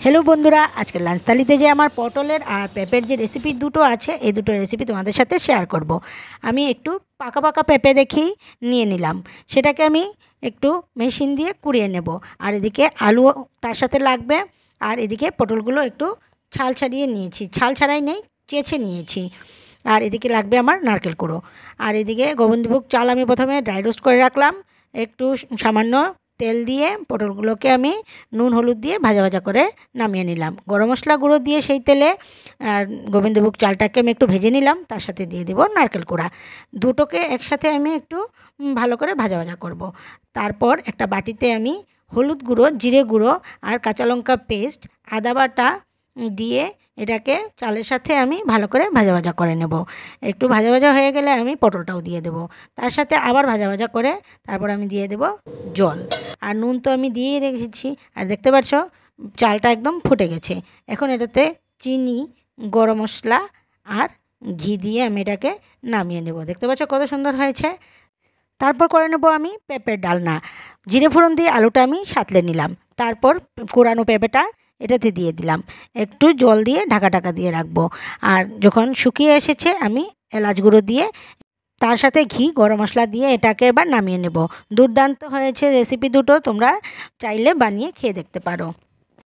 Hello बंधुरा आज के लांच थालीते जे आमार पटलेर और पेपर जे रेसिपि दुटो आछे ए दुटो रेसिपि तोमादेर साथे शेयर करब। आमी एकटू पाका पाका पेपे देखी निये निलाम, सेटाके आमी एकटू मेशिन दिए कुड़िए नेब और एदिके आलू तार साथे लागबे और एदिके पटलगुलो एकटू छाल छाड़िए नियेछि, छाल छाड़ाई नेই চেঁচে নিয়েছি। আর এদিকে লাগবে আমার নারকেল কুড়ো। আর এদিকে গোবিন্দভোগ চাল আমি প্রথমে ড্রাই রোস্ট করে রাখলাম, একটু সামান্য তেল দিয়ে পটলগুলোকে আমি নুন হলুদ দিয়ে ভাজা ভাজা করে নামিয়ে নিলাম। গরম মশলা গুঁড়ো দিয়ে সেই তেলে গোবিন্দভোগ চালটাকে আমি একটু ভেজে নিলাম, তার সাথে দিয়ে দেব নারকেল কুড়া। দুটোকে একসাথে আমি একটু ভালো করে ভাজা ভাজা করব। তারপর একটা বাটিতে আমি হলুদ গুঁড়ো, জিরে গুঁড়ো আর কাঁচা লঙ্কা পেস্ট, আদা বাটা দিয়ে এটাকে চালের সাথে আমি ভালো করে ভাজা ভাজা করে নেব। একটু ভাজা ভাজা হয়ে গেলে আমি পটলটাও দিয়ে দেব, তার সাথে আবার ভাজা ভাজা করে তারপর আমি দিয়ে দেব জল। আর নুন তো আমি দিয়েই রেখেছি। আর দেখতে পাচ্ছ চালটা একদম ফুটে গেছে। এখন এটাতে চিনি, গরম মশলা আর ঘি দিয়ে আমি এটাকে নামিয়ে নেব। দেখতে পাচ্ছ কত সুন্দর হয়েছে। তারপর করে নেব আমি পেঁপের ডালনা। জিরে ফোড়ন দিয়ে আলুটা আমি সাঁতলে নিলাম, তারপর কোরানো পেঁপেটা এটাতে দিয়ে দিলাম, একটু জল দিয়ে ঢাকা দিয়ে রাখবো। আর যখন শুকিয়ে এসেছে আমি এলাচ গুঁড়ো দিয়ে তার সাথে ঘি, গরম মশলা দিয়ে এটাকে এবার নামিয়ে নেব। দুর্দান্ত হয়েছে রেসিপি দুটো, তোমরা চাইলে বানিয়ে খেয়ে দেখতে পারো।